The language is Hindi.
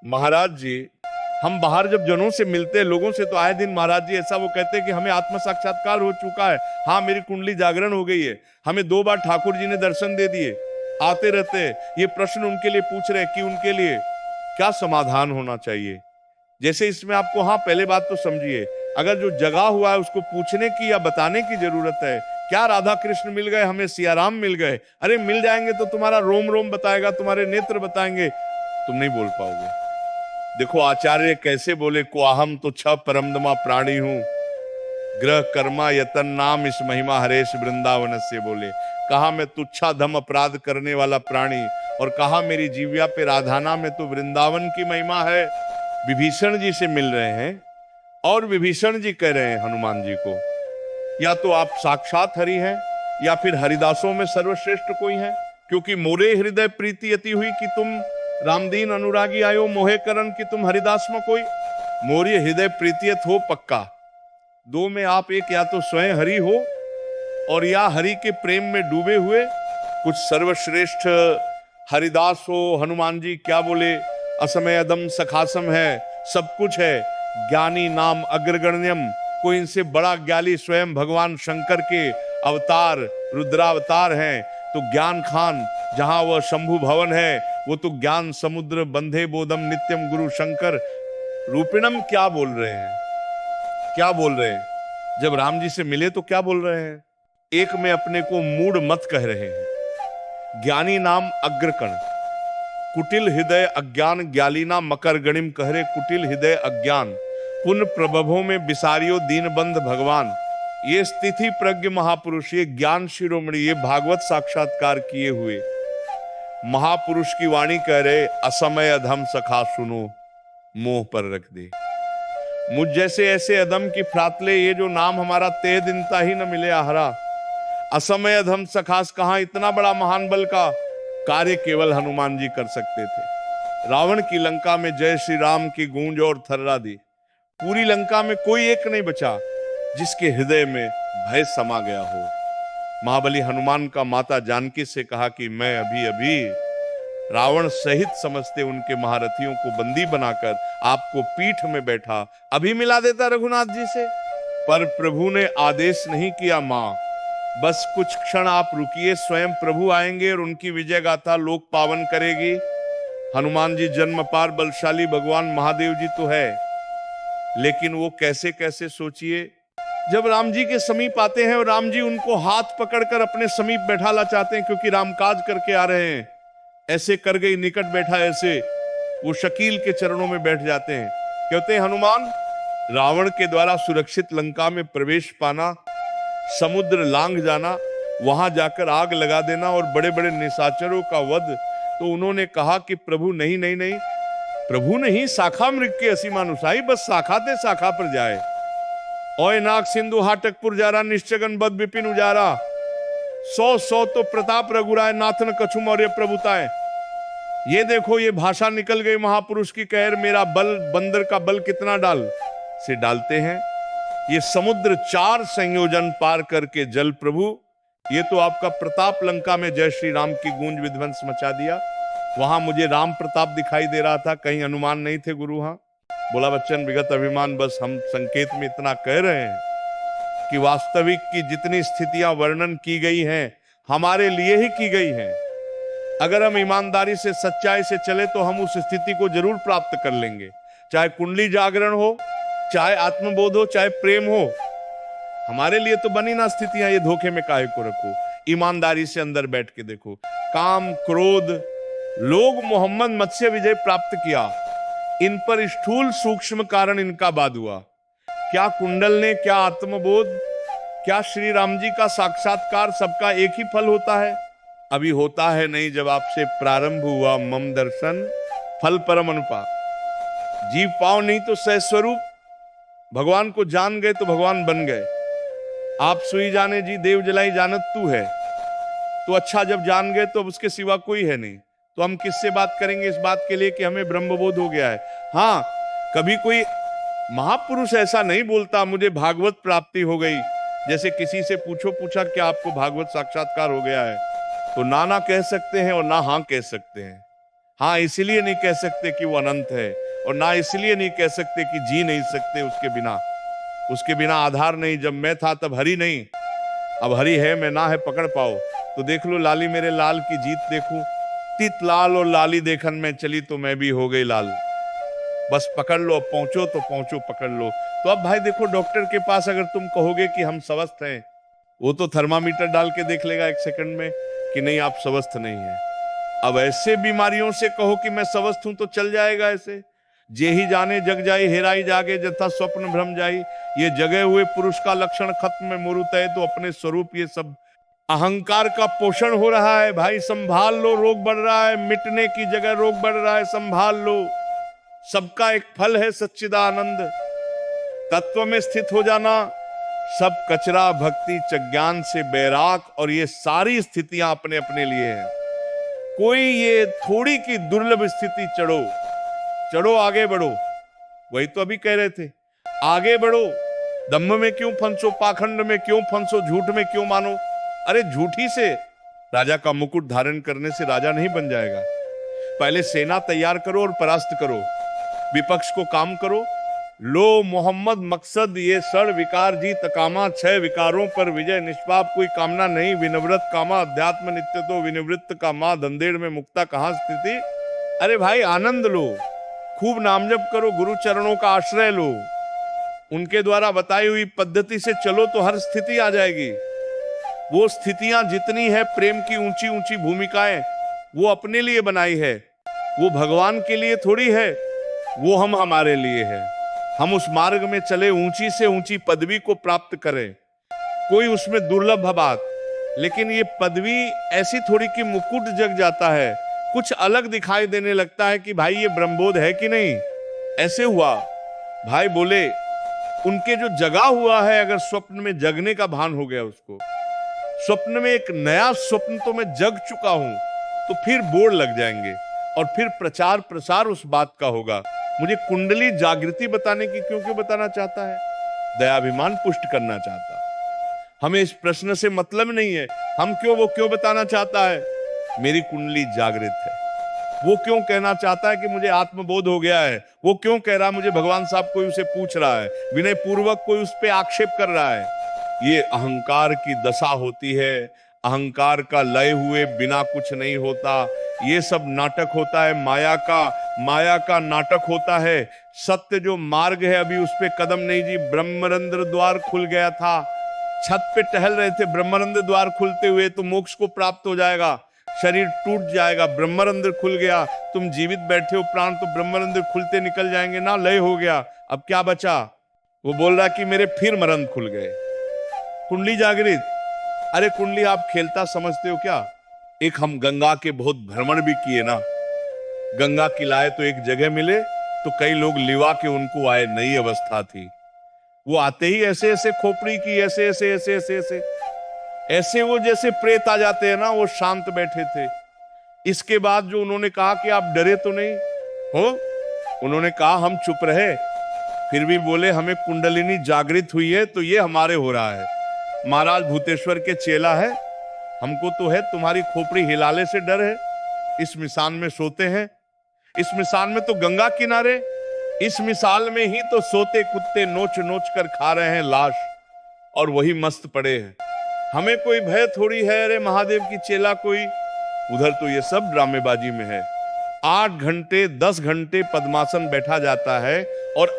महाराज जी, हम बाहर जब जनों से मिलते हैं, लोगों से, तो आए दिन महाराज जी ऐसा वो कहते हैं कि हमें आत्म साक्षात्कार हो चुका है, हाँ मेरी कुंडली जागरण हो गई है, हमें 2 बार ठाकुर जी ने दर्शन दे दिए, आते रहते हैं। ये प्रश्न उनके लिए पूछ रहे हैं कि उनके लिए क्या समाधान होना चाहिए। जैसे इसमें आपको, हाँ पहले बात तो समझिए, अगर जो जगा हुआ है उसको पूछने की या बताने की जरूरत है। क्या राधा कृष्ण मिल गए, हमें सियाराम मिल गए? अरे मिल जाएंगे तो तुम्हारा रोम रोम बताएगा, तुम्हारे नेत्र बताएंगे, तुम नहीं बोल पाओगे। देखो आचार्य कैसे बोले, को अहम तो छ परमदमा प्राणी हूं, ग्रह कर्मा यतन नाम इस महिमा हरेश वृंदावन से बोले। कहा मैं तुच्छा धम अपराध करने वाला प्राणी, और कहा मेरी जीव्या पे राधाना में तो वृंदावन की महिमा है। विभीषण जी से मिल रहे हैं और विभीषण जी कह रहे हैं हनुमान जी को, या तो आप साक्षात हरि हैं या फिर हरिदासों में सर्वश्रेष्ठ कोई है, क्योंकि मोरे हृदय प्रीति अति हुई कि तुम रामदीन अनुरागी आयो, मोहे करन कि तुम हरिदास में कोई। मोरी हृदय प्रीतियत हो पक्का, 2 में आप एक, या तो स्वयं हरि हो और या हरि के प्रेम में डूबे हुए कुछ सर्वश्रेष्ठ हरिदास हो। हनुमान जी क्या बोले, असमय अदम सखासम है, सब कुछ है, ज्ञानी नाम अग्रगण्यम, कोई इनसे बड़ा ज्ञानी स्वयं भगवान शंकर के अवतार रुद्रावतार हैं। तो ज्ञान खान जहां वह शंभु भवन है, वो तो ज्ञान समुद्र बंधे बोधम नित्यम गुरु शंकर रूपिणम। क्या बोल रहे हैं, क्या बोल रहे हैं? जब राम जी से मिले तो क्या बोल रहे हैं? एक में अपने को मूढ़ मत कह रहे हैं, ज्ञानी नाम अग्रकण, कुटिल हृदय अज्ञान ज्ञालीना मकर गणिम कहरे, कुटिल हृदय अज्ञान पुण्य प्रभवों में बिसारियो दीनबंध भगवान। ये स्थिति प्रज्ञ महापुरुष, ये ज्ञान शिरोमणि, ये भागवत साक्षात्कार किए हुए महापुरुष की वाणी कह रहे, असमय अधम सखा सुनो, मोह पर रख दे। मुझ जैसे ऐसे अदम की फ्रातले, ये जो नाम हमारा ते दिनता ही न मिले आहरा। असमय अधम सखास, कहां इतना बड़ा महान बल का कार्य केवल हनुमान जी कर सकते थे। रावण की लंका में जय श्री राम की गूंज और थर्रा दी, पूरी लंका में कोई एक नहीं बचा जिसके हृदय में भय समा गया हो। महाबली हनुमान का माता जानकी से कहा कि मैं अभी अभी रावण सहित समझते उनके महारथियों को बंदी बनाकर आपको पीठ में बैठा अभी मिला देता रघुनाथ जी से, पर प्रभु ने आदेश नहीं किया। मां बस कुछ क्षण आप रुकिए, स्वयं प्रभु आएंगे और उनकी विजय गाथा लोक पावन करेगी। हनुमान जी जन्म पार बलशाली भगवान महादेव जी तो है, लेकिन वो कैसे कैसे सोचिए, जब राम जी के समीप आते हैं और राम जी उनको हाथ पकड़कर अपने समीप बैठाना चाहते हैं, क्योंकि रामकाज करके आ रहे हैं, ऐसे कर गई निकट बैठा, ऐसे वो शकील के चरणों में बैठ जाते हैं। कहते हैं हनुमान, रावण के द्वारा सुरक्षित लंका में प्रवेश पाना, समुद्र लांघ जाना, वहां जाकर आग लगा देना और बड़े बड़े निशाचरों का वध। तो उन्होंने कहा कि प्रभु नहीं नहीं नहीं, प्रभु नहीं, शाखा मृग के असीमानुसाई, बस शाखा ते शाखा पर जाए। ओए नाग सिंधु हाटकपुर जारा, निश्चगन बद विपिन उजारा, 100 तो प्रताप रघुराय, नाथन कछु मौर्य प्रभुताए। ये देखो, ये भाषा निकल गई महापुरुष की, कहर मेरा बल, बंदर का बल कितना डाल से डालते हैं। ये समुद्र 4 संयोजन पार करके जल प्रभु, ये तो आपका प्रताप लंका में जय श्री राम की गूंज विध्वंस मचा दिया। वहां मुझे राम प्रताप दिखाई दे रहा था, कहीं हनुमान नहीं थे गुरु। हाँ बोला बच्चन, विगत अभिमान, बस हम संकेत में इतना कह रहे हैं कि वास्तविक की जितनी स्थितियां वर्णन की गई हैं हमारे लिए ही की गई हैं। अगर हम ईमानदारी से सच्चाई से चले तो हम उस स्थिति को जरूर प्राप्त कर लेंगे, चाहे कुंडली जागरण हो, चाहे आत्मबोध हो, चाहे प्रेम हो। हमारे लिए तो बनी ना स्थितियां, ये धोखे में काहे को रखो। ईमानदारी से अंदर बैठ के देखो, काम क्रोध, लोग मोहम्मद मत्स्य विजय प्राप्त किया, इन पर स्थूल सूक्ष्म कारण इनका बाद हुआ। क्या कुंडल ने, क्या आत्मबोध, क्या श्री राम जी का साक्षात्कार, सबका एक ही फल होता है? अभी होता है नहीं। जब आपसे प्रारंभ हुआ मम दर्शन, फल परम अनुपा, जीव पाओ नहीं तो सहस्वरूप, भगवान को जान गए तो भगवान बन गए। आप सुई जाने जी देव जलाई जानत तू है, तो अच्छा जब जान गए तो अब उसके सिवा कोई है नहीं, तो हम किससे बात करेंगे इस बात के लिए कि हमें ब्रह्मबोध हो गया है। हाँ, कभी कोई महापुरुष ऐसा नहीं बोलता मुझे भागवत प्राप्ति हो गई। जैसे किसी से पूछा क्या आपको भागवत साक्षात्कार हो गया है, तो ना ना कह सकते हैं और ना हाँ कह सकते हैं। हाँ, इसलिए नहीं कह सकते कि वो अनंत है, और ना इसलिए नहीं कह सकते कि जी नहीं सकते उसके बिना। उसके बिना आधार नहीं। जब मैं था तब हरि नहीं, अब हरि है मैं ना है पकड़ पाओ। तो देख लो लाली मेरे लाल की जीत देखूं, तित लाल और लाली देखन में चली तो मैं भी हो गई लाल। बस पकड़ लो, अब पहुंचो तो पहुंचो, पकड़ लो। तो अब भाई देखो, डॉक्टर के पास अगर तुम कहोगे कि हम स्वस्थ हैं, वो तो थर्मामीटर डाल के देख लेगा 1 सेकंड में कि नहीं आप स्वस्थ नहीं है। अब ऐसे बीमारियों से कहो कि मैं स्वस्थ हूं तो चल जाएगा ऐसे। जे ही जाने जग जाई, हेराई जागे जथा स्वप्न भ्रम जाई। ये जगे हुए पुरुष का लक्षण खत्म में मुरुत है, तो अपने स्वरूप ये सब अहंकार का पोषण हो रहा है। भाई संभाल लो, रोग बढ़ रहा है, मिटने की जगह रोग बढ़ रहा है, संभाल लो। सबका एक फल है सच्चिदानंद, तत्व में स्थित हो जाना। सब कचरा भक्ति ज्ञान से बैराग, और ये सारी स्थितियां अपने अपने लिए हैं। कोई ये थोड़ी की दुर्लभ स्थिति चढ़ो, चढ़ो आगे बढ़ो। वही तो अभी कह रहे थे, आगे बढ़ो। दम्भ में क्यों फंसो, पाखंड में क्यों फंसो, झूठ में क्यों मानो। अरे झूठी से राजा का मुकुट धारण करने से राजा नहीं बन जाएगा। पहले सेना तैयार करो और परास्त करो, विपक्ष को काम करो। लो मोहम्मद मकसद ये सड़ विकार जी तकामा, 6 विकारों पर विजय निष्पाप कोई कामना नहीं। विनव्रत कामा अध्यात्म नित्य तो, विनिवृत्त का मां धंधेड़ में मुक्ता कहां स्थिति। अरे भाई आनंद लो, खूब नाम जप करो, गुरु चरणों का आश्रय लो, उनके द्वारा बताई हुई पद्धति से चलो तो हर स्थिति आ जाएगी। वो स्थितियां जितनी है प्रेम की ऊंची ऊंची भूमिकाएं, वो अपने लिए बनाई है, वो भगवान के लिए थोड़ी है, वो हम हमारे लिए है। हम उस मार्ग में चले, ऊंची से ऊंची पदवी को प्राप्त करें। कोई उसमें दुर्लभ बात, लेकिन ये पदवी ऐसी थोड़ी कि मुकुट जग जाता है, कुछ अलग दिखाई देने लगता है कि भाई ये ब्रह्मबोध है कि नहीं। ऐसे हुआ भाई बोले, उनके जो जगा हुआ है, अगर स्वप्न में जगने का भान हो गया उसको, स्वप्न में एक नया स्वप्न तो मैं जग चुका हूं, तो फिर बोर्ड लग जाएंगे और फिर प्रचार प्रसार उस बात का होगा। मुझे कुंडली जागृति बताने की क्यों बताना चाहता है, दयाभिमान पुष्ट करना चाहता है। हमें इस प्रश्न से मतलब नहीं है हम वो क्यों बताना चाहता है, मेरी कुंडली जागृत है। वो क्यों कहना चाहता है कि मुझे आत्मबोध हो गया है, वो क्यों कह रहा है मुझे भगवान साहब कोई उसे पूछ रहा है, विनय पूर्वक कोई उस पर आक्षेप कर रहा है। ये अहंकार की दशा होती है। अहंकार का लय हुए बिना कुछ नहीं होता। ये सब नाटक होता है माया का नाटक होता है। सत्य जो मार्ग है अभी उस पे कदम नहीं जी। ब्रह्मरंध्र द्वार खुल गया था, छत पे टहल रहे थे, ब्रह्मरंध्र द्वार खुलते हुए तो मोक्ष को प्राप्त हो जाएगा, शरीर टूट जाएगा। ब्रह्मरंध्र खुल गया, तुम जीवित बैठे हो, प्राण तो ब्रह्मरंध्र खुलते निकल जाएंगे ना, लय हो गया। अब क्या बचा? वो बोल रहा कि मेरे फिर मरंध्र खुल गए। कुंडली जागृत, अरे कुंडली आप खेलता समझते हो क्या? एक हम गंगा के बहुत भ्रमण भी किए ना, गंगा की लाए तो एक जगह मिले तो कई लोग लिवा के उनको आए, नई अवस्था थी। वो आते ही ऐसे ऐसे खोपड़ी की, ऐसे ऐसे ऐसे ऐसे ऐसे ऐसे वो जैसे प्रेत आ जाते हैं ना, वो शांत बैठे थे। इसके बाद जो उन्होंने कहा कि आप डरे तो नहीं हो, उन्होंने कहा हम चुप रहे, फिर भी बोले हमें कुंडलिनी जागृत हुई है तो ये हमारे हो रहा है। महाराज भूतेश्वर के चेला है, हमको तो है तुम्हारी खोपड़ी हिलाले से डर है। इस मिसान में सोते हैं, इस मिसान में तो गंगा किनारे, इस मिसाल में ही तो सोते कुत्ते नोच नोच कर खा रहे हैं लाश, और वही मस्त पड़े हैं। हमें कोई भय थोड़ी है, अरे महादेव की चेला कोई। उधर तो ये सब ड्रामेबाजी में है। 8 घंटे 10 घंटे पद्मासन बैठा जाता है और